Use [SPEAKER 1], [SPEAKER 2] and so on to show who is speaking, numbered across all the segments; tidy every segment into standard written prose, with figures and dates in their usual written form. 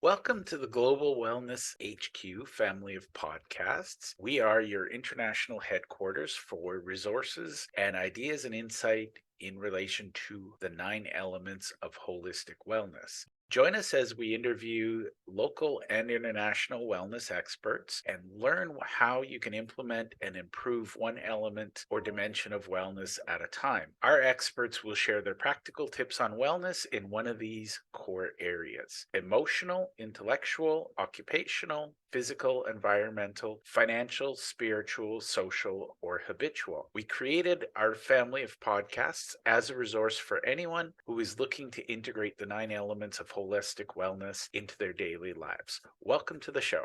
[SPEAKER 1] Welcome to the Global Wellness HQ family of podcasts. We are your international headquarters for resources and ideas and insight in relation to the 9 elements of holistic wellness. Join us as we interview local and international wellness experts and learn how you can implement and improve one element or dimension of wellness at a time. Our experts will share their practical tips on wellness in one of these core areas: emotional, intellectual, occupational, physical, environmental, financial, spiritual, social, or habitual. We created our family of podcasts as a resource for anyone who is looking to integrate the 9 elements of holistic wellness into their daily lives. Welcome to the show.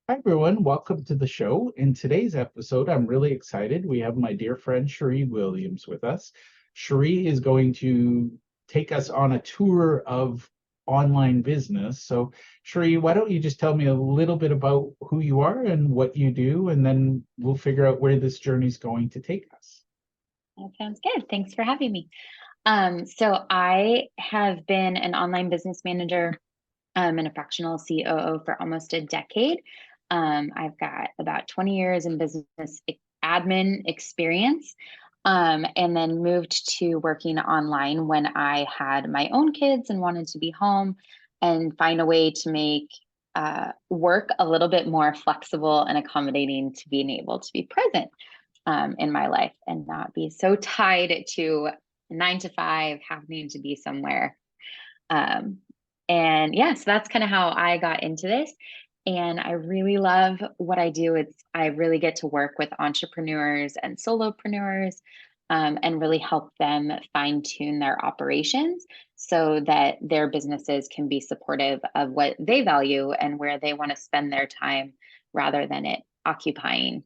[SPEAKER 2] Hi, everyone. Welcome to the show. In today's episode, I'm really excited. We have my dear friend Sherrie Williams with us. Sherrie is going to take us on a tour of online business. So, Sherrie, why don't you just tell me a little bit about who you are and what you do, and then we'll figure out where this journey is going to take us.
[SPEAKER 3] That sounds good. Thanks for having me. So I have been an online business manager and a fractional COO for almost a decade. I've got about 20 years in business admin experience, and then moved to working online when I had my own kids and wanted to be home and find a way to make work a little bit more flexible and accommodating to being able to be present in my life and not be so tied to 9 to 5, having to be somewhere. And yeah, so that's kind of how I got into this. And I really love what I do. I really get to work with entrepreneurs and solopreneurs, and really help them fine tune their operations so that their businesses can be supportive of what they value and where they want to spend their time rather than it occupying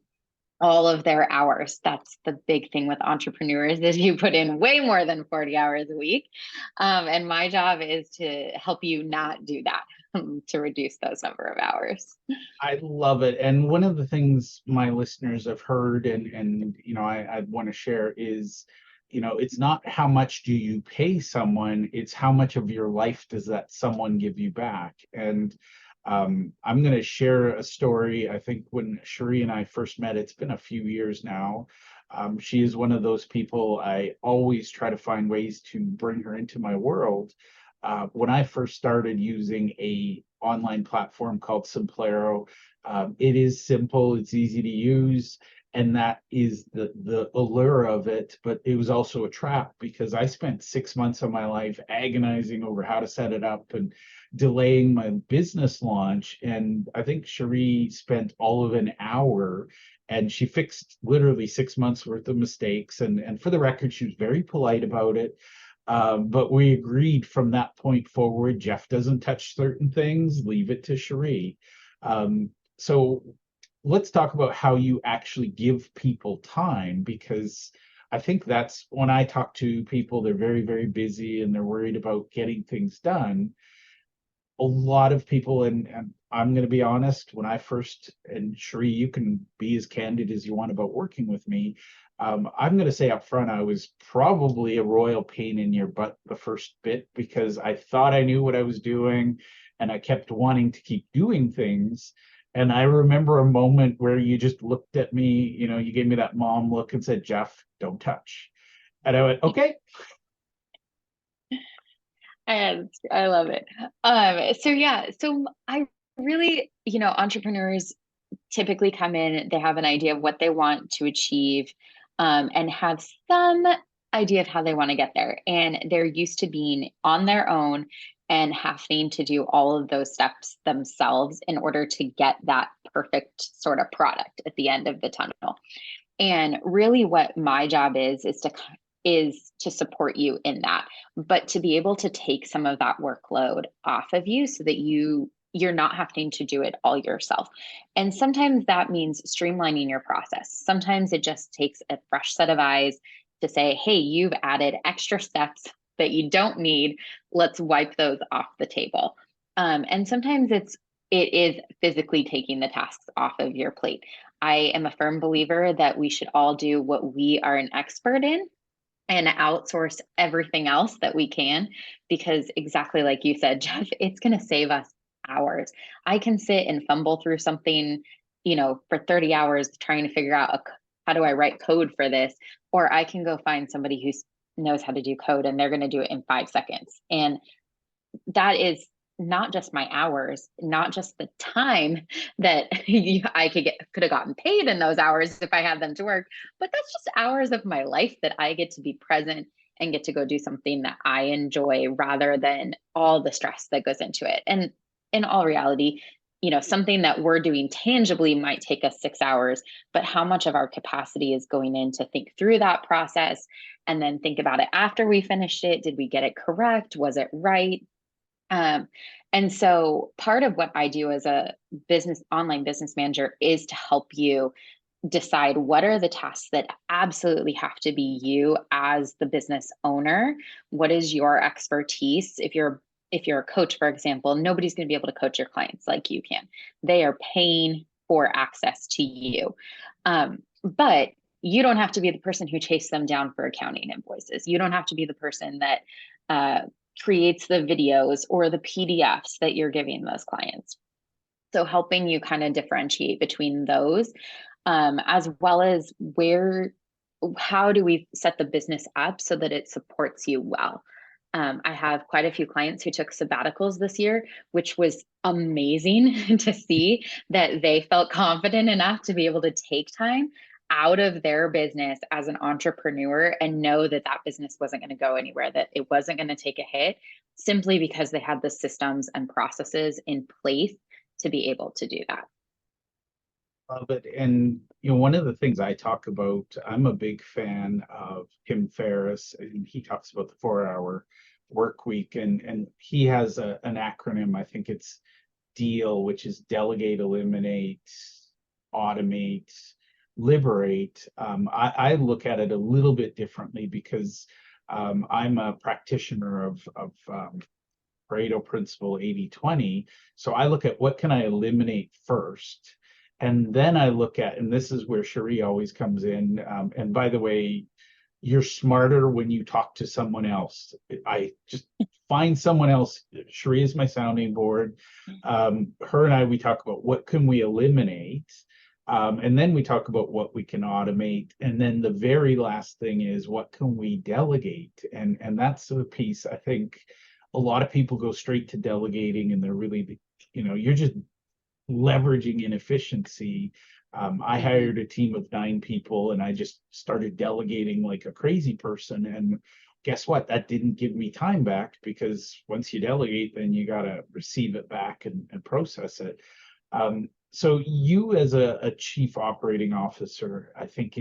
[SPEAKER 3] all of their hours. That's the big thing with entrepreneurs is you put in way more than 40 hours a week. And my job is to help you not do that, to reduce those number of hours.
[SPEAKER 2] I love it. And one of the things my listeners have heard and I want to share is, it's not how much do you pay someone, it's how much of your life does that someone give you back. And I'm going to share a story. I think when Sherrie and I first met, it's been a few years now. She is one of those people I always try to find ways to bring her into my world. When I first started using a online platform called Simplero, it is simple, it's easy to use, and that is the allure of it. But it was also a trap because I spent 6 months of my life agonizing over how to set it up and delaying my business launch. And I think Sherrie spent all of an hour and she fixed literally 6 months worth of mistakes. And for the record, she was very polite about it. But we agreed from that point forward, Jeff doesn't touch certain things, leave it to Sherrie. So let's talk about how you actually give people time, because I think that's when I talk to people, they're very, very busy and they're worried about getting things done. A lot of people, and I'm going to be honest, when I first, and Sherrie, you can be as candid as you want about working with me. I'm going to say up front, I was probably a royal pain in your butt the first bit because I thought I knew what I was doing and I kept wanting to keep doing things. And I remember a moment where you just looked at me, you gave me that mom look and said, Jeff, don't touch. And I went, okay.
[SPEAKER 3] And I love it. So I really, entrepreneurs typically come in, they have an idea of what they want to achieve, and have some idea of how they want to get there. And they're used to being on their own and having to do all of those steps themselves in order to get that perfect sort of product at the end of the tunnel. And really what my job is to support you in that, but to be able to take some of that workload off of you so that you're not having to do it all yourself. And sometimes that means streamlining your process. Sometimes it just takes a fresh set of eyes to say, hey, you've added extra steps that you don't need. Let's wipe those off the table. And sometimes it is physically taking the tasks off of your plate. I am a firm believer that we should all do what we are an expert in and outsource everything else that we can, because exactly like you said, Jeff, it's going to save us hours. I can sit and fumble through something, for 30 hours trying to figure out how do I write code for this, or I can go find somebody who knows how to do code and they're going to do it in 5 seconds. And that is not just my hours, not just the time that I could have gotten paid in those hours if I had them to work, but that's just hours of my life that I get to be present and get to go do something that I enjoy rather than all the stress that goes into it. And in all reality, something that we're doing tangibly might take us 6 hours, but how much of our capacity is going in to think through that process and then think about it after we finished it? Did we get it correct? Was it right? And so part of what I do as a online business manager is to help you decide what are the tasks that absolutely have to be you as the business owner. What is your expertise? If you're a coach, for example, nobody's going to be able to coach your clients like you can. They are paying for access to you. But you don't have to be the person who chases them down for accounting invoices. You don't have to be the person that creates the videos or the PDFs that you're giving those clients. So helping you kind of differentiate between those, as well as how do we set the business up so that it supports you well? I have quite a few clients who took sabbaticals this year, which was amazing to see that they felt confident enough to be able to take time out of their business as an entrepreneur and know that that business wasn't going to go anywhere, that it wasn't going to take a hit, simply because they had the systems and processes in place to be able to do that.
[SPEAKER 2] Love it. And one of the things I talk about, I'm a big fan of Tim Ferriss, and he talks about the 4-hour work week, and he has an acronym. I think it's DEAL, which is delegate, eliminate, automate, liberate. I look at it a little bit differently because I'm a practitioner of Pareto principle 80-20. So I look at what can I eliminate first. And then I look at, and this is where Sherrie always comes in. And by the way, you're smarter when you talk to someone else. I just find someone else. Sherrie is my sounding board. Her and I, we talk about what can we eliminate. And then we talk about what we can automate. And then the very last thing is what can we delegate? And that's the piece. I think a lot of people go straight to delegating and they're really, you're just leveraging inefficiency. I hired a team of 9 people and I just started delegating like a crazy person. And guess what? That didn't give me time back, because once you delegate, then you got to receive it back and process it. So you as a chief operating officer, I think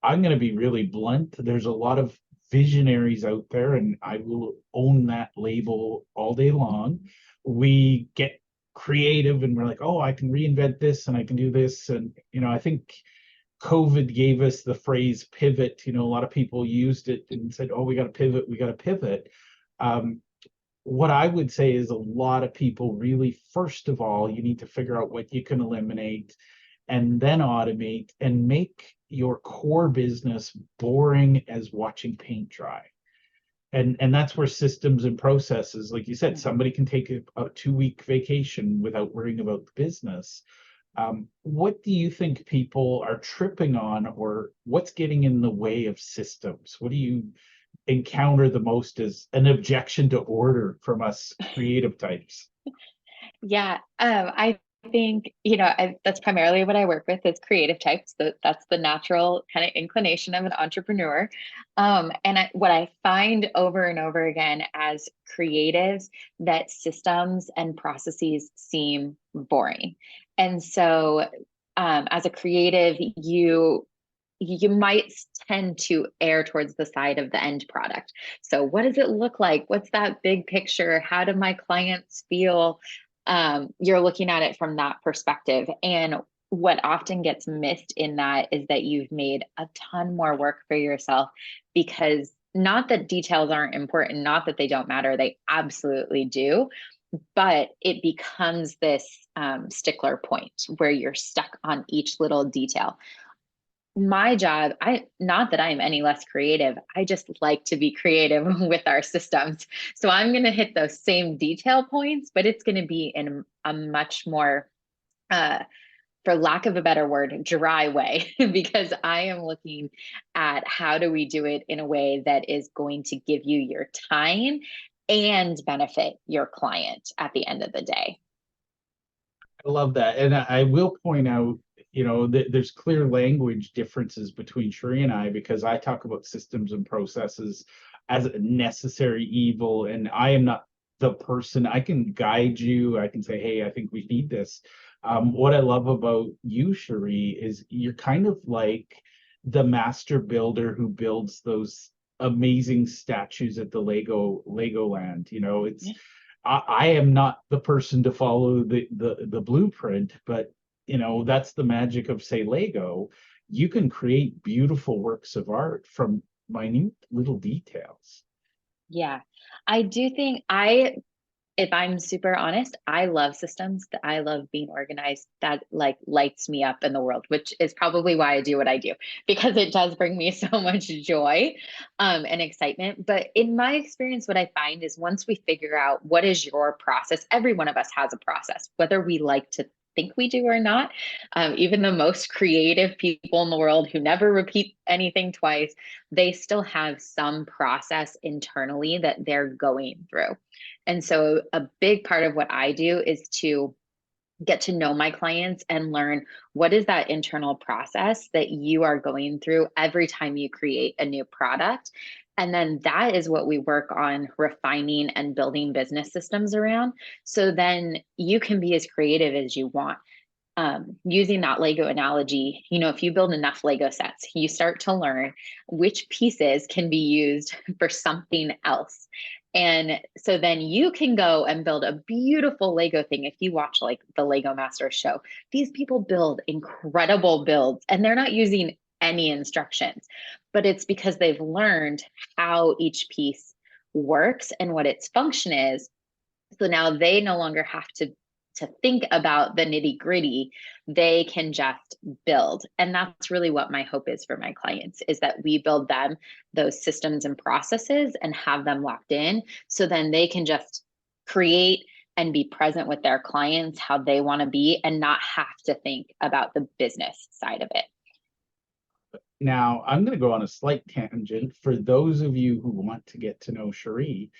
[SPEAKER 2] I'm going to be really blunt. There's a lot of visionaries out there, and I will own that label all day long. We get creative and we're like, oh, I can reinvent this and I can do this. And, I think COVID gave us the phrase pivot. A lot of people used it and said, oh, we got to pivot. We got to pivot. What I would say is a lot of people really, first of all, you need to figure out what you can eliminate and then automate and make your core business boring as watching paint dry. And that's where systems and processes, like you said, somebody can take a 2-week vacation without worrying about the business. What do you think people are tripping on, or what's getting in the way of systems? What do you encounter the most as an objection to order from us creative types?
[SPEAKER 3] Yeah, I think, that's primarily what I work with is creative types. That's the natural kind of inclination of an entrepreneur. And what I find over and over again as creatives, that systems and processes seem boring. And so as a creative, you might tend to err towards the side of the end product. So what does it look like? What's that big picture? How do my clients feel? You're looking at it from that perspective. And what often gets missed in that is that you've made a ton more work for yourself, because not that details aren't important, not that they don't matter, they absolutely do. But it becomes this stickler point where you're stuck on each little detail. my job, not that I'm any less creative, I just like to be creative with our systems. So I'm going to hit those same detail points, but it's going to be in a much more, for lack of a better word, dry way, because I am looking at how do we do it in a way that is going to give you your time and benefit your client at the end of the day.
[SPEAKER 2] I love that. And I will point out, there's clear language differences between Sherrie and I, because I talk about systems and processes as a necessary evil. And I am not the person. I can guide you. I can say, hey, I think we need this. What I love about you, Sherrie, is you're kind of like the master builder who builds those amazing statues at the Legoland. It's I am not the person to follow the blueprint, but that's the magic of, say, Lego. You can create beautiful works of art from minute little details.
[SPEAKER 3] Yeah, I do think if I'm super honest, I love systems. That I love being organized. That like lights me up in the world, which is probably why I do what I do, because it does bring me so much joy, and excitement. But in my experience, what I find is once we figure out what is your process, every one of us has a process, whether we like to think we do or not. Even the most creative people in the world who never repeat anything twice, they still have some process internally that they're going through. And so a big part of what I do is to get to know my clients and learn what is that internal process that you are going through every time you create a new product. And then that is what we work on refining and building business systems around. So then you can be as creative as you want. Using that Lego analogy, if you build enough Lego sets, you start to learn which pieces can be used for something else. And so then you can go and build a beautiful Lego thing. If you watch like the Lego Masters show, these people build incredible builds and they're not using any instructions, but it's because they've learned how each piece works and what its function is. So now they no longer have to think about the nitty gritty. They can just build. And that's really what my hope is for my clients, is that we build them those systems and processes and have them locked in. So then they can just create and be present with their clients how they want to be and not have to think about the business side of it.
[SPEAKER 2] Now, I'm going to go on a slight tangent. For those of you who want to get to know Sherrie,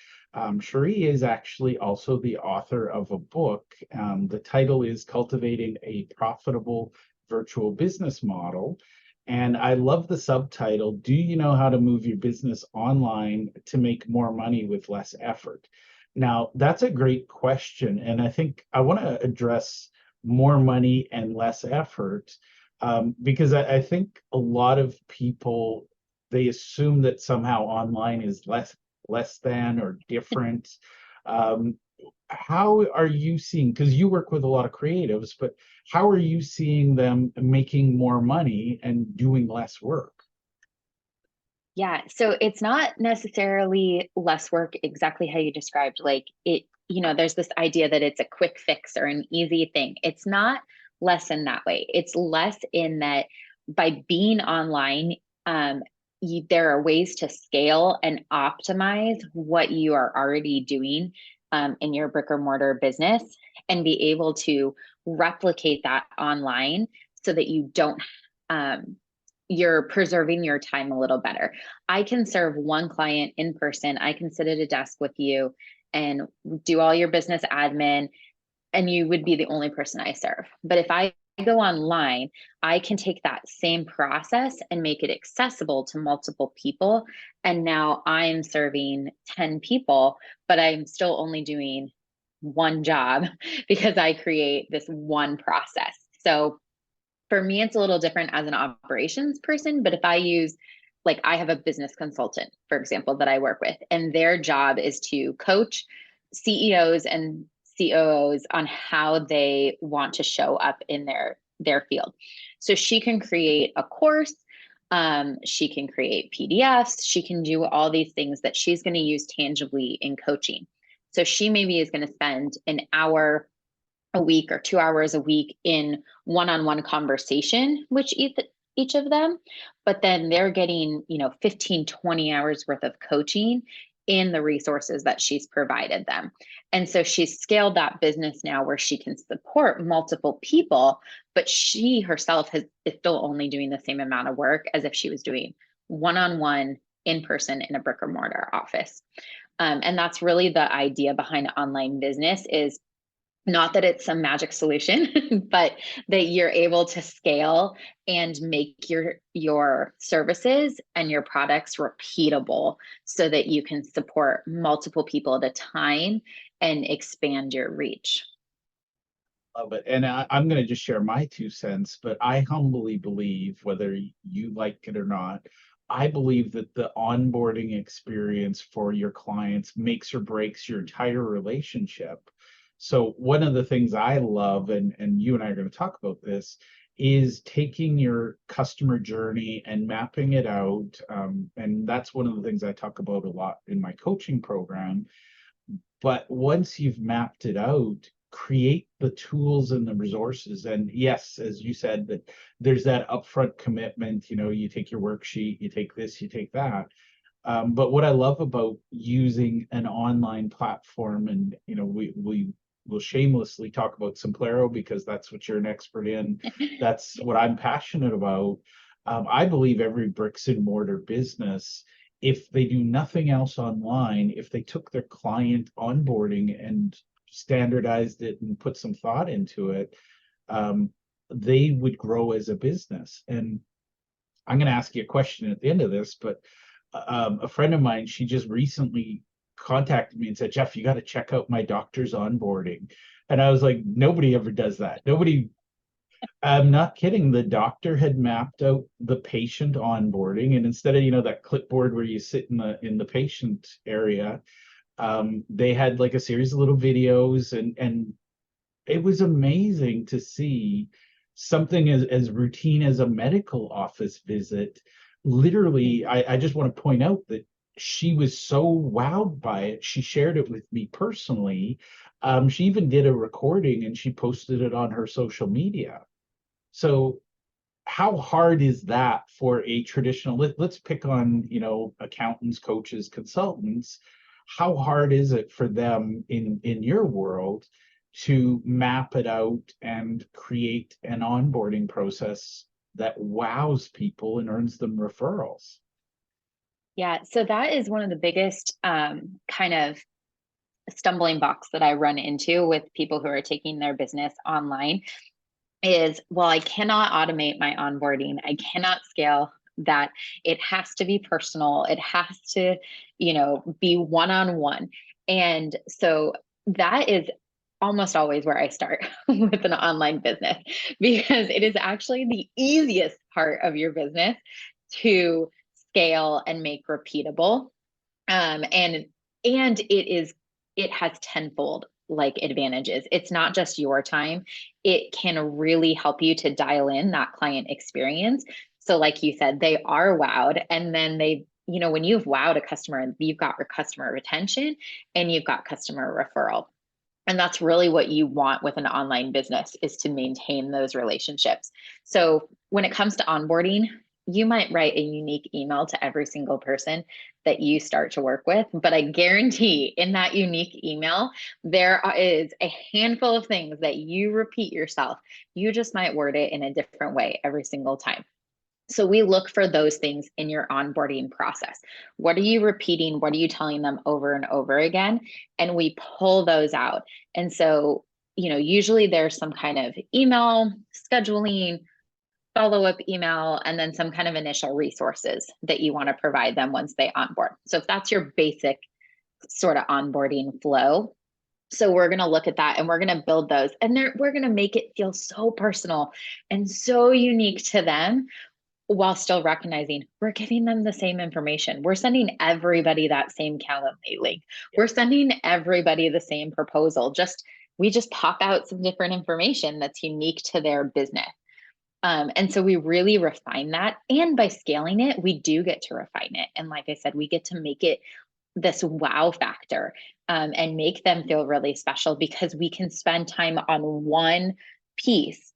[SPEAKER 2] Sherrie is actually also the author of a book. The title is Cultivating a Profitable Virtual Business Model. And I love the subtitle, Do You Know How to Move Your Business Online to Make More Money with Less Effort? Now, that's a great question. And I think I want to address more money and less effort, because I think a lot of people, they assume that somehow online is less than or different. How are you seeing, because you work with a lot of creatives, but how are you seeing them making more money and doing less work?
[SPEAKER 3] Yeah, so it's not necessarily less work exactly how you described. Like there's this idea that it's a quick fix or an easy thing. It's not less in that way. It's less in that by being online, there are ways to scale and optimize what you are already doing in your brick or mortar business and be able to replicate that online so that you don't you're preserving your time a little better. I can serve one client in person. I can sit at a desk with you and do all your business admin, and you would be the only person I serve. But if I go online, I can take that same process and make it accessible to multiple people. And now I'm serving 10 people, but I'm still only doing one job because I create this one process. So for me, it's a little different as an operations person, but if I use, like, I have a business consultant, for example, that I work with, and their job is to coach CEOs and COOs on how they want to show up in their field. So she can create a course, she can create PDFs, she can do all these things that she's going to use tangibly in coaching. So she maybe is going to spend an hour a week or 2 hours a week in one-on-one conversation with each of them, but then they're getting, 15, 20 hours worth of coaching in the resources that she's provided them. And so she's scaled that business now where she can support multiple people, but she herself is still only doing the same amount of work as if she was doing one-on-one in person in a brick or mortar office. And that's really the idea behind online business, is not that it's some magic solution, but that you're able to scale and make your services and your products repeatable so that you can support multiple people at a time and expand your reach.
[SPEAKER 2] Love it. And I'm going to just share my 2 cents, but I humbly believe, whether you like it or not, I believe that the onboarding experience for your clients makes or breaks your entire relationship. So one of the things I love, and you and I are going to talk about this, is taking your customer journey and mapping it out. And that's one of the things I talk about a lot in my coaching program. But once you've mapped it out, create the tools and the resources. And yes, as you said, that there's that upfront commitment. You take your worksheet, you take this, you take that. But what I love about using an online platform, and we will shamelessly talk about Simplero because that's what you're an expert in. That's what I'm passionate about. I believe every bricks and mortar business, if they do nothing else online, if they took their client onboarding and standardized it and put some thought into it, they would grow as a business. And I'm going to ask you a question at the end of this, but a friend of mine, she just recently contacted me and said, Jeff, you got to check out my doctor's onboarding. And I was like, nobody ever does that. Nobody. I'm not kidding. The doctor had mapped out the patient onboarding, and instead of that clipboard where you sit in the patient area, they had like a series of little videos, and it was amazing to see something as routine as a medical office visit. Literally, I just want to point out that she was so wowed by it. She shared it with me personally. She even did a recording and she posted it on her social media. So how hard is that for a traditional, let's pick on, accountants, coaches, consultants. How hard is it for them in your world to map it out and create an onboarding process that wows people and earns them referrals?
[SPEAKER 3] Yeah, so that is one of the biggest kind of stumbling blocks that I run into with people who are taking their business online is, well, I cannot automate my onboarding. I cannot scale that. It has to be personal. It has to, be one-on-one. And so that is almost always where I start with an online business, because it is actually the easiest part of your business to scale and make repeatable. And it has tenfold like advantages. It's not just your time. It can really help you to dial in that client experience. So like you said, they are wowed, and then when you've wowed a customer, you've got customer retention and you've got customer referral. And that's really what you want with an online business, is to maintain those relationships. So when it comes to onboarding, you might write a unique email to every single person that you start to work with, but I guarantee in that unique email, there is a handful of things that you repeat yourself. You just might word it in a different way every single time. So we look for those things in your onboarding process. What are you repeating? What are you telling them over and over again? And we pull those out. And so, usually there's some kind of email scheduling, follow-up email, and then some kind of initial resources that you want to provide them once they onboard. So if that's your basic sort of onboarding flow, so we're going to look at that and we're going to build those, and we're going to make it feel so personal and so unique to them, while still recognizing we're giving them the same information. We're sending everybody that same Calendly link. We're sending everybody the same proposal. We just pop out some different information that's unique to their business. And so we really refine that. And by scaling it, we do get to refine it. And like I said, we get to make it this wow factor, and make them feel really special, because we can spend time on one piece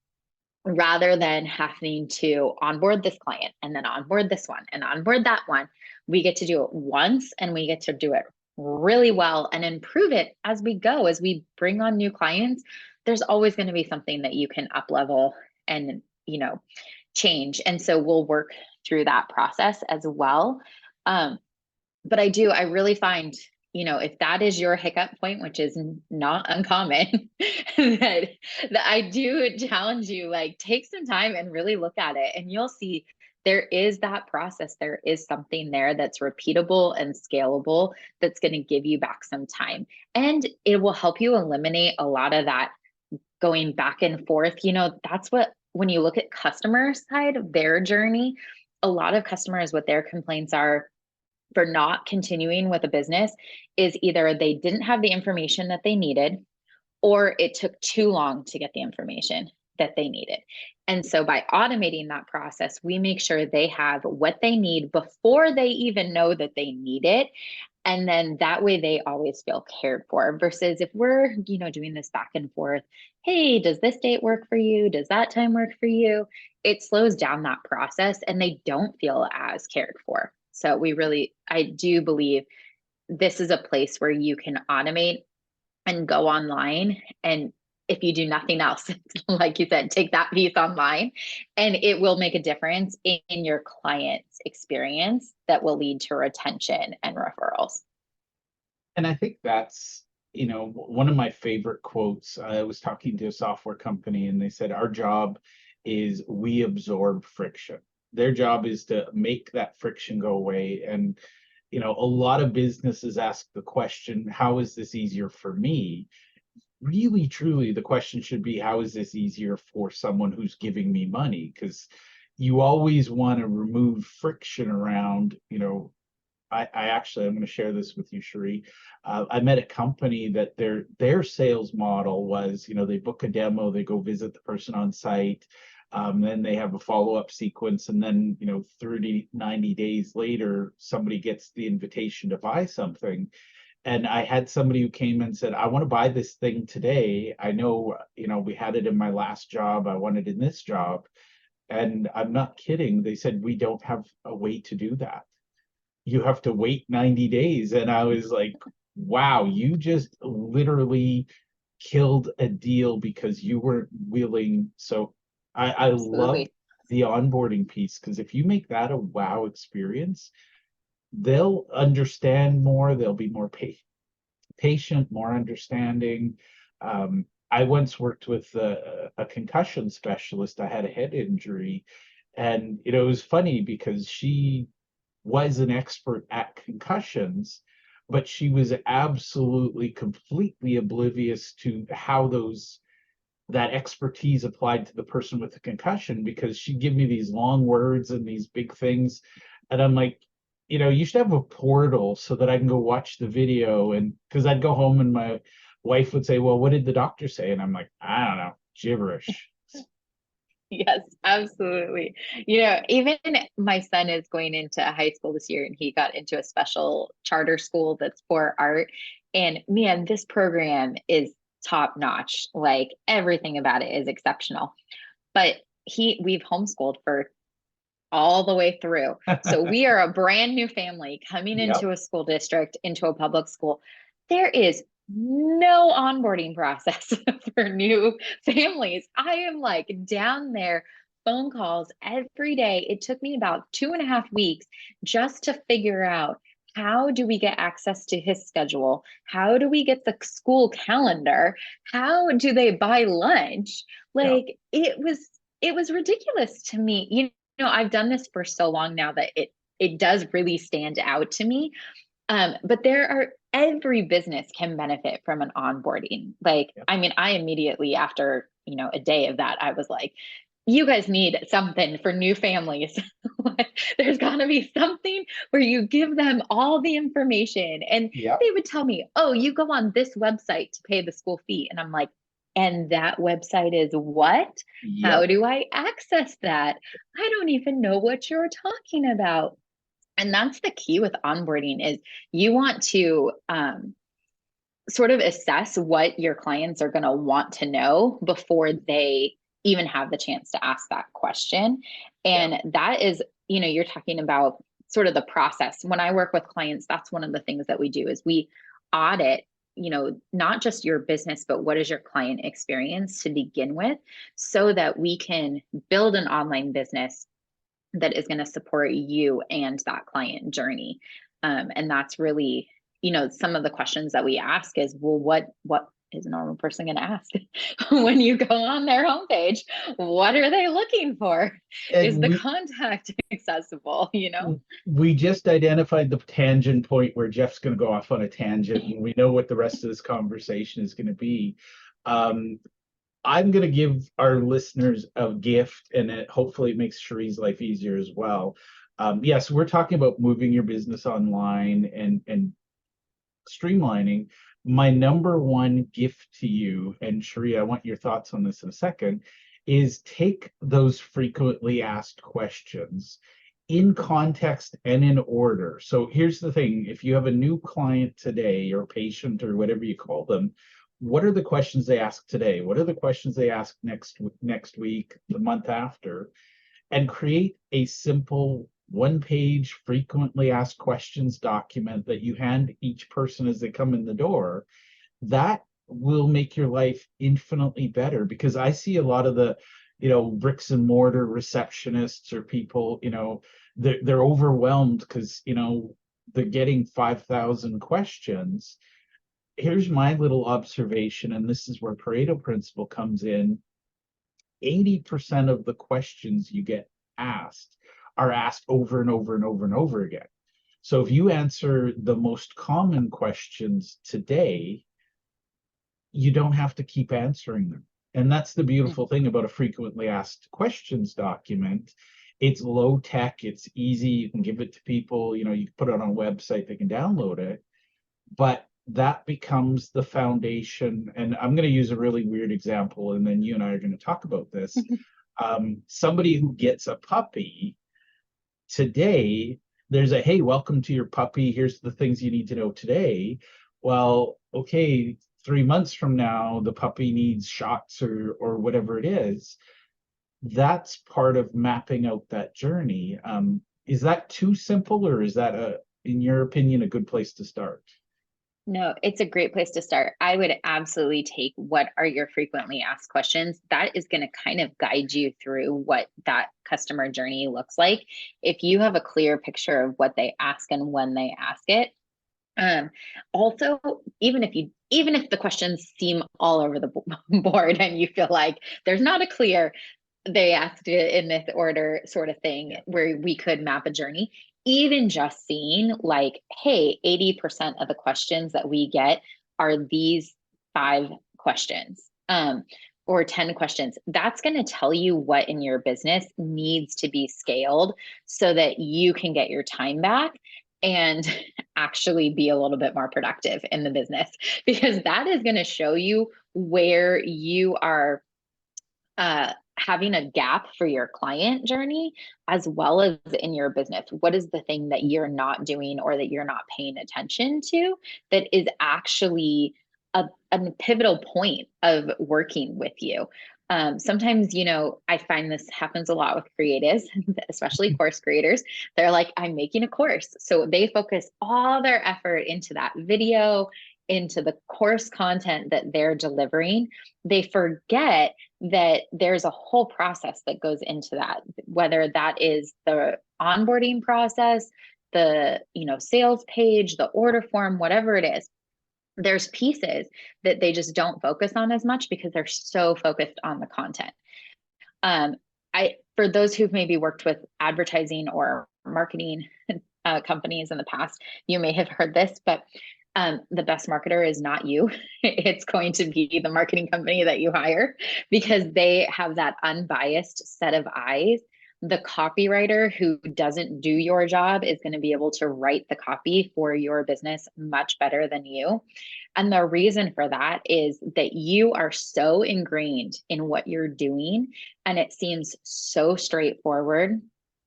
[SPEAKER 3] rather than having to onboard this client and then onboard this one and onboard that one. We get to do it once, and we get to do it really well and improve it as we go. As we bring on new clients, there's always going to be something that you can up level and, change. And so we'll work through that process as well. But I really find, if that is your hiccup point, which is not uncommon, that I do challenge you, like, take some time and really look at it, and you'll see there is that process. There is something there that's repeatable and scalable that's going to give you back some time. And it will help you eliminate a lot of that going back and forth. That's what, when you look at customer side of their journey, a lot of customers, what their complaints are for not continuing with a business is either they didn't have the information that they needed, or it took too long to get the information that they needed. And so by automating that process, we make sure they have what they need before they even know that they need it. And then that way they always feel cared for, versus if we're, doing this back and forth, hey, does this date work for you? Does that time work for you? It slows down that process and they don't feel as cared for. So I do believe this is a place where you can automate and go online. And if you do nothing else, like you said, take that piece online, and it will make a difference in your client's experience that will lead to retention and referrals.
[SPEAKER 2] And I think that's, one of my favorite quotes. I was talking to a software company and they said, our job is we absorb friction. Their job is to make that friction go away. And, a lot of businesses ask the question, how is this easier for me? Really, truly, the question should be, how is this easier for someone who's giving me money? Because you always want to remove friction around, I'm going to share this with you, Sherrie. I met a company that their sales model was, they book a demo, they go visit the person on site, then they have a follow-up sequence, and then 30, 90 days later, somebody gets the invitation to buy something. And I had somebody who came and said, I want to buy this thing today. I know, we had it in my last job. I want it in this job. And I'm not kidding. They said, we don't have a way to do that. You have to wait 90 days. And I was like, wow, you just literally killed a deal because you weren't willing. So I love the onboarding piece, because if you make that a wow experience, they'll understand more. They'll be more patient, more understanding. I once worked with a concussion specialist. I had a head injury, and it was funny because she was an expert at concussions, but she was absolutely completely oblivious to how that expertise applied to the person with the concussion, because she'd give me these long words and these big things, and I'm like, you should have a portal so that I can go watch the video. And because I'd go home and my wife would say, well, what did the doctor say? And I'm like, I don't know, gibberish.
[SPEAKER 3] Yes, absolutely. Even my son is going into high school this year, and he got into a special charter school that's for art. And man, this program is top notch. Like, everything about it is exceptional. But we've homeschooled for all the way through. So we are a brand new family coming into a school district, into a public school. There is no onboarding process for new families. I am like down there, phone calls every day. It took me about 2.5 weeks just to figure out, how do we get access to his schedule? How do we get the school calendar? How do they buy lunch? Like, it was ridiculous to me. I've done this for so long now that it does really stand out to me. But every business can benefit from an onboarding. Like, I mean, I immediately, after, a day of that, I was like, you guys need something for new families. There's gotta be something where you give them all the information. And they would tell me, oh, you go on this website to pay the school fee. And I'm like, and that website is what? How do I access that? I don't even know what you're talking about. And that's the key with onboarding, is you want to sort of assess what your clients are going to want to know before they even have the chance to ask that question. And that is, you're talking about sort of the process. When I work with clients, that's one of the things that we do is we audit, not just your business, but what is your client experience to begin with, so that we can build an online business that is going to support you and that client journey. And that's really, some of the questions that we ask is, well, what is a normal person going to ask when you go on their homepage? What are they looking for? Is
[SPEAKER 2] And
[SPEAKER 3] the contact accessible?
[SPEAKER 2] We just identified the tangent point where Jeff's going to go off on a tangent, and we know what the rest of this conversation is going to be. I'm going to give our listeners a gift, and hopefully it makes Sherrie's life easier as well. Yes, we're talking about moving your business online and streamlining. My number one gift to you, and Sherrie, I want your thoughts on this in a second, is take those frequently asked questions in context and in order. So here's the thing: if you have a new client today, or patient, or whatever you call them, what are the questions they ask today? What are the questions they ask next week, the month after? And create a simple one-page frequently asked questions document that you hand each person as they come in the door. That will make your life infinitely better, because I see a lot of the, bricks and mortar receptionists or people, they're overwhelmed because, they're getting 5,000 questions. Here's my little observation, and this is where Pareto principle comes in. 80% of the questions you get asked are asked over and over and over and over again. So if you answer the most common questions today, you don't have to keep answering them. And that's the beautiful thing about a frequently asked questions document. It's low tech, it's easy, you can give it to people, you can put it on a website, they can download it. But that becomes the foundation. And I'm going to use a really weird example, and then you and I are going to talk about this. Somebody who gets a puppy today, there's a, hey, welcome to your puppy, here's the things you need to know today. Well, okay, 3 months from now, the puppy needs shots or whatever it is. That's part of mapping out that journey. Is that too simple, or is that, in your opinion, a good place to start?
[SPEAKER 3] No, it's a great place to start. I would absolutely take what are your frequently asked questions. That is going to kind of guide you through what that customer journey looks like. If you have a clear picture of what they ask and when they ask it. Also, even if the questions seem all over the board and you feel like there's not a clear, they asked it in this order sort of thing where we could map a journey, even just seeing like, hey, 80% of the questions that we get are these 5 questions, or 10 questions. That's going to tell you what in your business needs to be scaled so that you can get your time back and actually be a little bit more productive in the business, because that is going to show you where you are having a gap for your client journey, as well as in your business. What is the thing that you're not doing or that you're not paying attention to that is actually a pivotal point of working with you? Sometimes, I find this happens a lot with creatives, especially course creators. They're like, I'm making a course. So they focus all their effort into that video, into the course content that they're delivering. They forget that there's a whole process that goes into that, whether that is the onboarding process, the, sales page, the order form, whatever it is. There's pieces that they just don't focus on as much because they're so focused on the content. For those who've maybe worked with advertising or marketing companies in the past, you may have heard this, but the best marketer is not you. It's going to be the marketing company that you hire, because they have that unbiased set of eyes. The copywriter who doesn't do your job is going to be able to write the copy for your business much better than you. And the reason for that is that you are so ingrained in what you're doing, and it seems so straightforward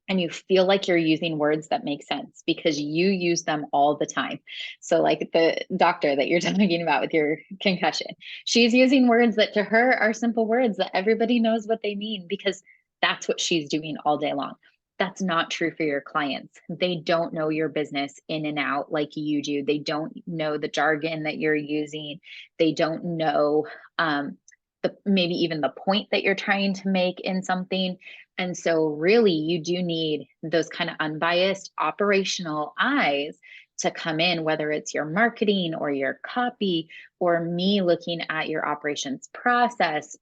[SPEAKER 3] and you feel like you're using words that make sense because you use them all the time. So like the doctor that you're talking about with your concussion, she's using words that to her are simple words that everybody knows what they mean because that's what she's doing all day long. That's not true for your clients. They don't know your business in and out like you do. They don't know the jargon that you're using. They don't know maybe even the point that you're trying to make in something. And so really you do need those kind of unbiased operational eyes to come in, whether it's your marketing or your copy or me looking at your operations process.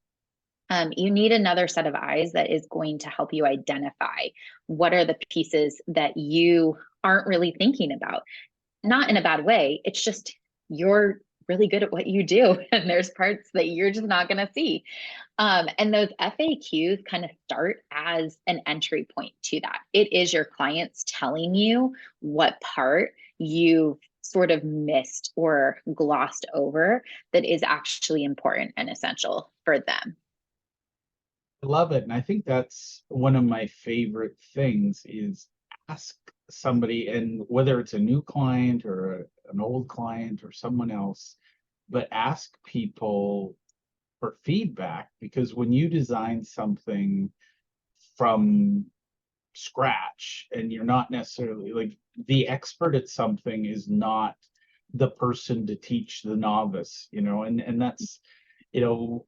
[SPEAKER 3] You need another set of eyes that is going to help you identify what are the pieces that you aren't really thinking about. Not in a bad way. It's just you're really good at what you do, and there's parts that you're just not going to see. And those FAQs kind of start as an entry point to that. It is your clients telling you what part you sort of missed or glossed over that is actually important and essential for them.
[SPEAKER 2] I love it. And I think that's one of my favorite things is ask somebody, and whether it's a new client or an old client or someone else, but ask people for feedback, because when you design something from scratch and you're not necessarily like the expert at something is not the person to teach the novice, and that's,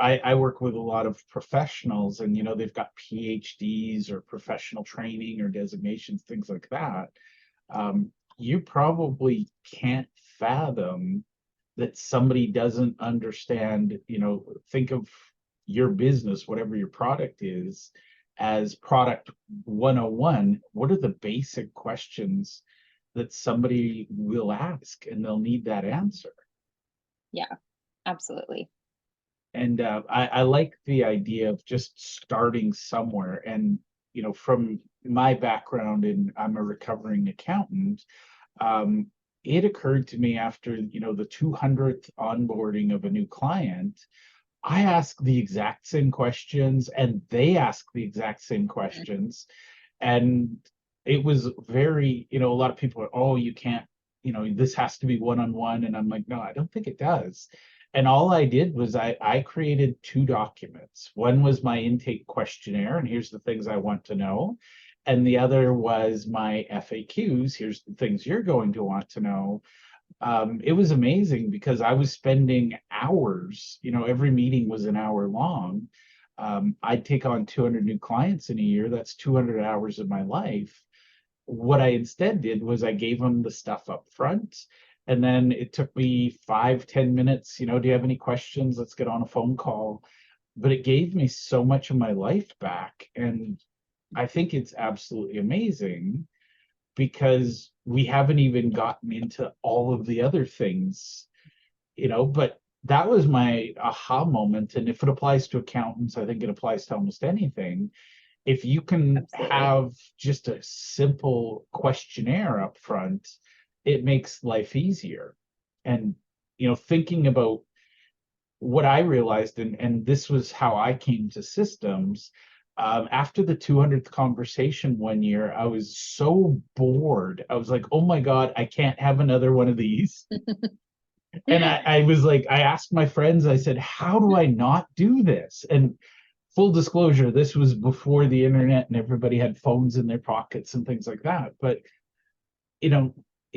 [SPEAKER 2] I work with a lot of professionals, and they've got PhDs or professional training or designations, things like that. You probably can't fathom that somebody doesn't understand, think of your business, whatever your product is, as product 101. What are the basic questions that somebody will ask, and they'll need that answer?
[SPEAKER 3] Yeah, absolutely.
[SPEAKER 2] And I like the idea of just starting somewhere. And, from my background, and I'm a recovering accountant, it occurred to me after, the 200th onboarding of a new client, I ask the exact same questions and they ask the exact same questions. And it was very, a lot of people are, oh, you can't, this has to be one-on-one. And I'm like, no, I don't think it does. And all I did was I created 2 documents. One was my intake questionnaire, and here's the things I want to know. And the other was my FAQs. Here's the things you're going to want to know. It was amazing because I was spending hours, every meeting was an hour long. I'd take on 200 new clients in a year. That's 200 hours of my life. What I instead did was I gave them the stuff up front. And then it took me 5-10 minutes. Do you have any questions? Let's get on a phone call. But it gave me so much of my life back. And I think it's absolutely amazing because we haven't even gotten into all of the other things, but that was my aha moment. And if it applies to accountants, I think it applies to almost anything. If you can
[SPEAKER 3] Absolutely.
[SPEAKER 2] have just a simple questionnaire up front, it makes life easier. And, thinking about what I realized, and this was how I came to systems, after the 200th conversation one year, I was so bored. I was like, oh my God, I can't have another one of these. And I was like, I asked my friends, I said, how do I not do this? And full disclosure, this was before the internet and everybody had phones in their pockets and things like that. But,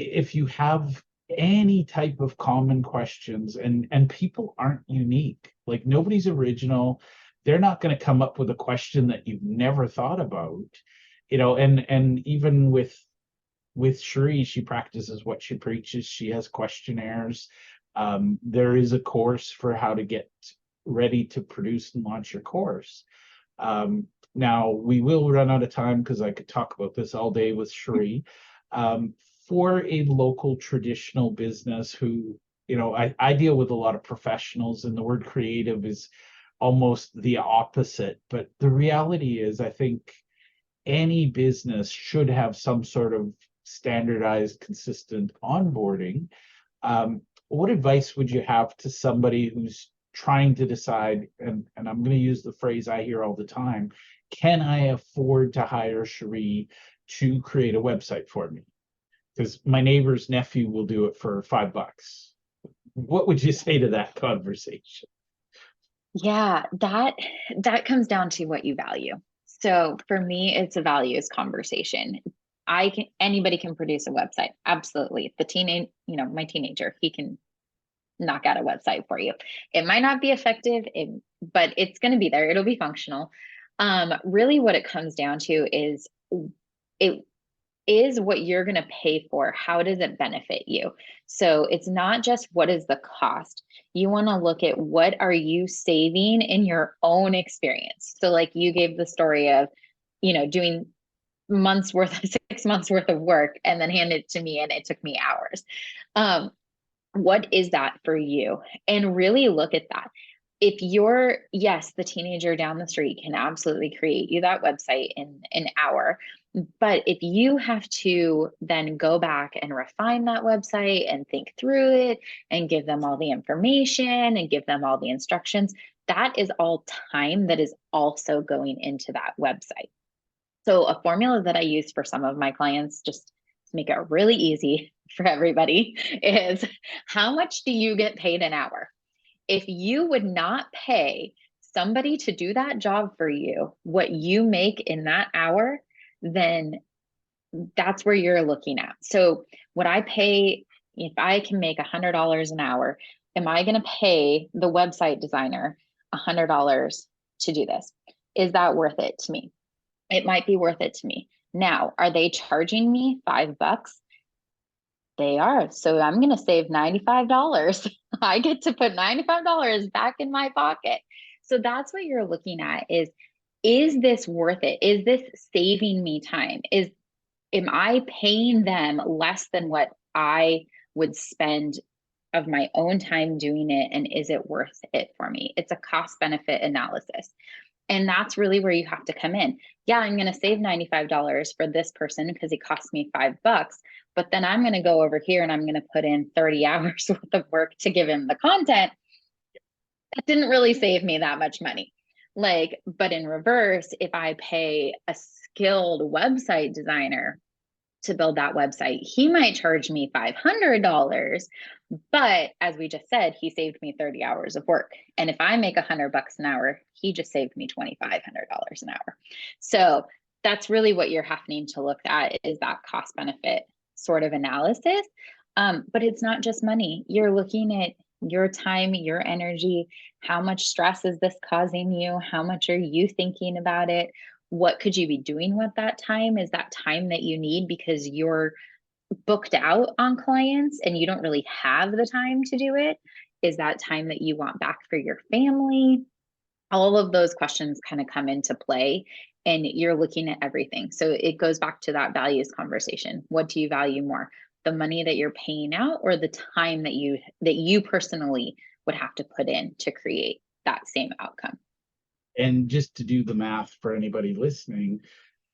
[SPEAKER 2] if you have any type of common questions, and people aren't unique, like nobody's original, they're not going to come up with a question that you've never thought about, and even with Sherrie, she practices what she preaches. She has questionnaires. There is a course for how to get ready to produce and launch your course. Now we will run out of time because I could talk about this all day with Sherrie. For a local traditional business who, I deal with a lot of professionals, and the word creative is almost the opposite. But the reality is, I think any business should have some sort of standardized, consistent onboarding. What advice would you have to somebody who's trying to decide, and I'm going to use the phrase I hear all the time, can I afford to hire Sherrie to create a website for me? Because my neighbor's nephew will do it for $5. What would you say to that conversation?
[SPEAKER 3] Yeah, that comes down to what you value. So for me, it's a values conversation. Anybody can produce a website. Absolutely. My teenager, he can knock out a website for you. It might not be effective, but it's going to be there. It'll be functional. Really what it comes down to is it is what you're going to pay for. How does it benefit you? So it's not just what is the cost. You want to look at what are you saving in your own experience. So like you gave the story of, doing months worth of 6 months worth of work and then hand it to me and it took me hours. What is that for you? And really look at that. If yes, the teenager down the street can absolutely create you that website in an hour. But if you have to then go back and refine that website and think through it and give them all the information and give them all the instructions, that is all time that is also going into that website. So a formula that I use for some of my clients, just to make it really easy for everybody, is how much do you get paid an hour? If you would not pay somebody to do that job for you, what you make in that hour, then that's where you're looking at. So what I pay, if I can make $100 an hour, am I going to pay the website designer $100 to do this? Is that worth it to me? It might be worth it to me. Now, are they charging me $5? They are. So I'm going to save $95. I get to put $95 back in my pocket. So that's what you're looking at is this worth it? Is this saving me time? Am I paying them less than what I would spend of my own time doing it? And is it worth it for me? It's a cost benefit analysis. And that's really where you have to come in. Yeah, I'm going to save $95 for this person because it cost me $5, but then I'm going to go over here and I'm going to put in 30 hours worth of work to give him the content. That didn't really save me that much money. But in reverse, if I pay a skilled website designer to build that website, he might charge me $500. But as we just said, he saved me 30 hours of work. And if I make $100 an hour, he just saved me $2,500 an hour. So that's really what you're having to look at, is that cost benefit sort of analysis. But it's not just money. You're looking at your time, your energy. How much stress is this causing you? How much are you thinking about it? What could you be doing with that time? Is that time that you need because you're booked out on clients and you don't really have the time to do it? Is that time that you want back for your family? All of those questions kind of come into play, and you're looking at everything. So it goes back to that values conversation. What do you value more? The money that you're paying out, or the time that you personally would have to put in to create that same outcome?
[SPEAKER 2] And just to do the math for anybody listening,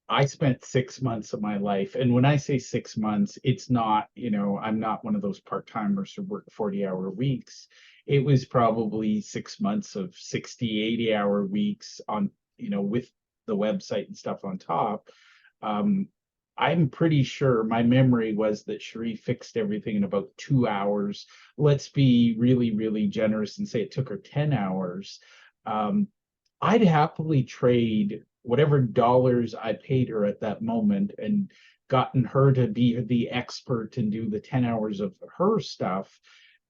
[SPEAKER 2] I spent 6 months of my life. And when I say 6 months, it's not, I'm not one of those part-timers who work 40-hour weeks. It was probably 6 months of 60, 80-hour weeks on, with the website and stuff on top. I'm pretty sure my memory was that Sherrie fixed everything in about 2 hours. Let's be really, really generous and say it took her 10 hours. I'd happily trade whatever dollars I paid her at that moment and gotten her to be the expert and do the 10 hours of her stuff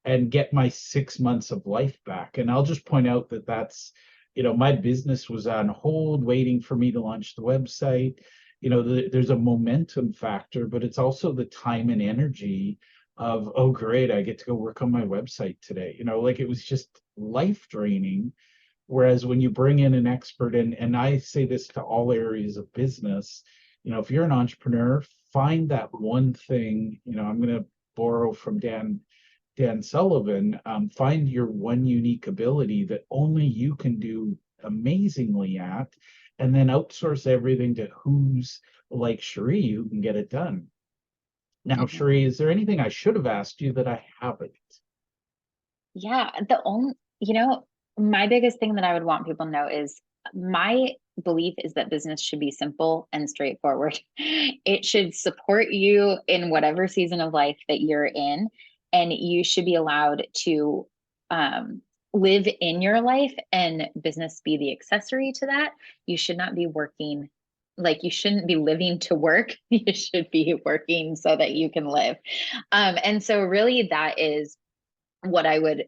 [SPEAKER 2] and get my 6 months of life back. And I'll just point out that that's, my business was on hold waiting for me to launch the website. There's a momentum factor, but it's also the time and energy of, oh, great, I get to go work on my website today. It was just life draining. Whereas when you bring in an expert, and I say this to all areas of business, if you're an entrepreneur, find that one thing, I'm going to borrow from Dan Sullivan, find your one unique ability that only you can do amazingly at, and then outsource everything to who's like Sherrie who can get it done. Now, Sherrie, is there anything I should have asked you that I haven't?
[SPEAKER 3] Yeah, My biggest thing that I would want people to know is my belief is that business should be simple and straightforward. It should support you in whatever season of life that you're in, and you should be allowed to live in your life and business be the accessory to that. You should not be working, like, you shouldn't be living to work. You should be working so that you can live. And so really that is what I would,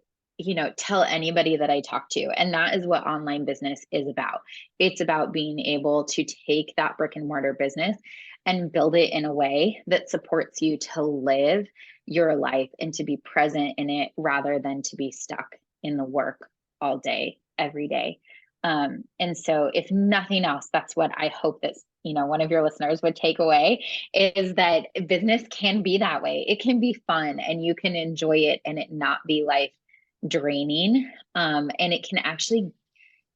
[SPEAKER 3] tell anybody that I talk to. And that is what online business is about. It's about being able to take that brick and mortar business and build it in a way that supports you to live your life and to be present in it rather than to be stuck in the work all day, every day. And so, if nothing else, that's what I hope that one of your listeners would take away, is that business can be that way. It can be fun and you can enjoy it and it not be life draining. And it can actually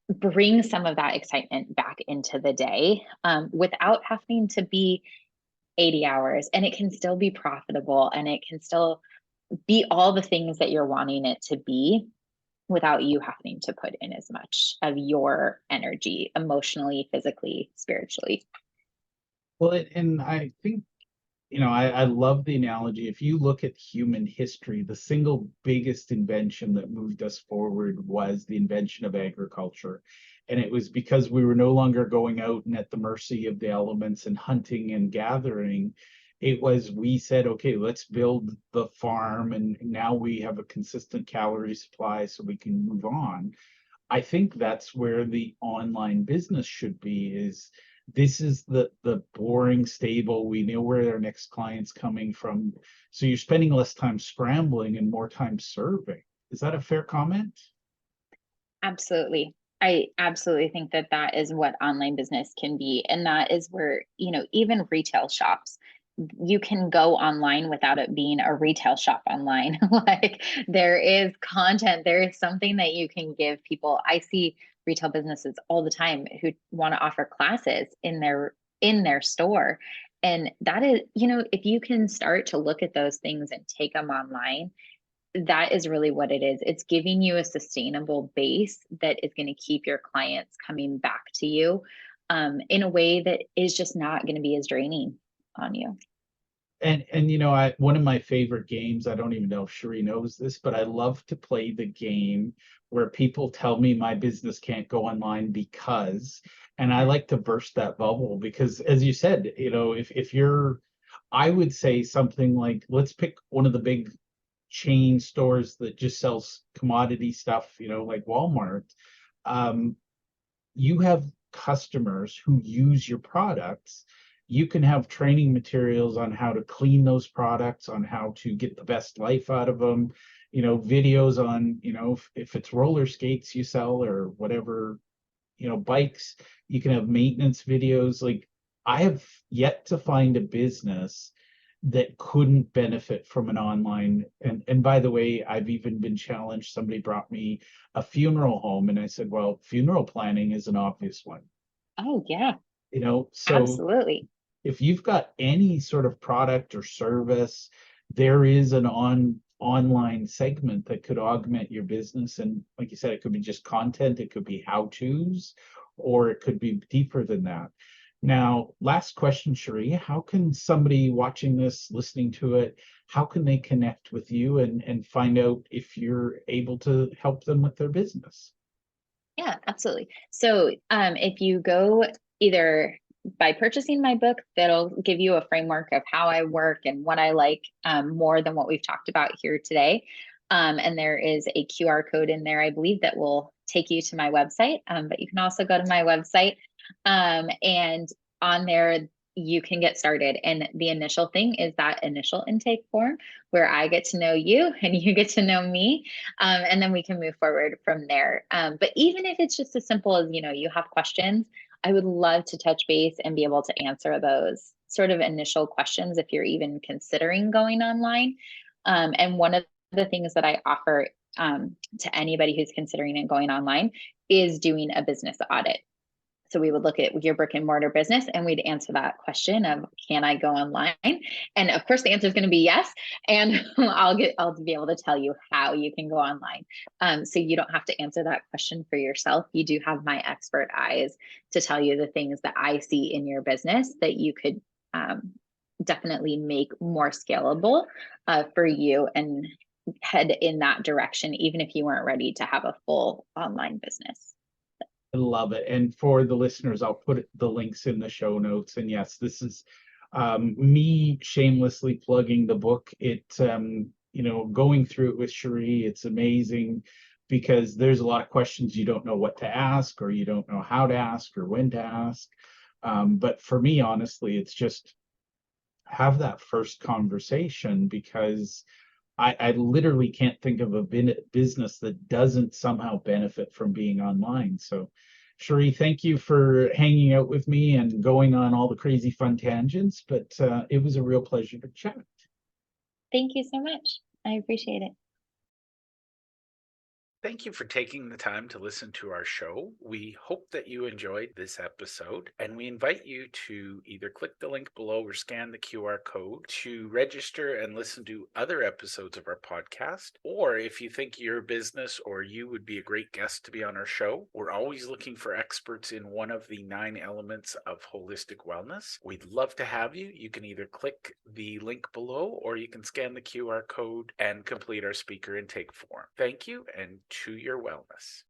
[SPEAKER 3] bring some of that excitement back into the day, without having to be 80 hours. And it can still be profitable and it can still be all the things that you're wanting it to be without you having to put in as much of your energy emotionally, physically, spiritually.
[SPEAKER 2] Well, and I think, I love the analogy. If you look at human history, the single biggest invention that moved us forward was the invention of agriculture. And it was because we were no longer going out and at the mercy of the elements and hunting and gathering. It was, we said, okay, let's build the farm. And now we have a consistent calorie supply so we can move on. I think that's where the online business should be, is this is the boring stable. We know where our next client's coming from. So you're spending less time scrambling and more time serving. Is that a fair comment?
[SPEAKER 3] Absolutely. I absolutely think that that is what online business can be. And that is where, even retail shops, you can go online without it being a retail shop online. Like, there is content, there is something that you can give people. I see retail businesses all the time who want to offer classes in their store. And that is, if you can start to look at those things and take them online, that is really what it is. It's giving you a sustainable base that is going to keep your clients coming back to you, in a way that is just not going to be as draining on you.
[SPEAKER 2] And one of my favorite games, I don't even know if Sherrie knows this, but I love to play the game where people tell me my business can't go online because, and I like to burst that bubble because, as you said, if you're, I would say something like, let's pick one of the big chain stores that just sells commodity stuff, like Walmart. Um, you have customers who use your products. You can have training materials on how to clean those products, on how to get the best life out of them, videos on, if it's roller skates you sell or whatever, bikes, you can have maintenance videos. Like, I have yet to find a business that couldn't benefit from an online. And by the way, I've even been challenged. Somebody brought me a funeral home and I said, well, funeral planning is an obvious one.
[SPEAKER 3] Oh, yeah,
[SPEAKER 2] So
[SPEAKER 3] absolutely.
[SPEAKER 2] if you've got any sort of product or service, there is an online segment that could augment your business. And like you said, it could be just content, it could be how-tos, or it could be deeper than that. Now, last question, Sherrie, how can somebody watching this, listening to it, how can they connect with you and find out if you're able to help them with their business?
[SPEAKER 3] Yeah, absolutely. So, if you go either by purchasing my book, that'll give you a framework of how I work and what I like, more than what we've talked about here today. And there is a QR code in there, I believe, that will take you to my website. But you can also go to my website, and on there, you can get started. And the initial thing is that initial intake form where I get to know you and you get to know me. And then we can move forward from there. But even if it's just as simple as, you have questions, I would love to touch base and be able to answer those sort of initial questions if you're even considering going online. And one of the things that I offer, to anybody who's considering it going online, is doing a business audit. So we would look at your brick and mortar business and we'd answer that question of, can I go online? And of course the answer is going to be yes. And I'll be able to tell you how you can go online. So you don't have to answer that question for yourself. You do have my expert eyes to tell you the things that I see in your business that you could definitely make more scalable for you and head in that direction, even if you weren't ready to have a full online business.
[SPEAKER 2] I love it. And for the listeners, I'll put the links in the show notes. And yes, this is me shamelessly plugging the book. Going through it with Sherrie, it's amazing because there's a lot of questions you don't know what to ask, or you don't know how to ask or when to ask. But for me, honestly, it's just have that first conversation, because I literally can't think of a business that doesn't somehow benefit from being online. So, Sherrie, thank you for hanging out with me and going on all the crazy fun tangents, but it was a real pleasure to chat.
[SPEAKER 3] Thank you so much. I appreciate it.
[SPEAKER 1] Thank you for taking the time to listen to our show. We hope that you enjoyed this episode, and we invite you to either click the link below or scan the QR code to register and listen to other episodes of our podcast. Or if you think your business or you would be a great guest to be on our show, we're always looking for experts in one of the 9 elements of holistic wellness. We'd love to have you. You can either click the link below or you can scan the QR code and complete our speaker intake form. Thank you, and to your wellness.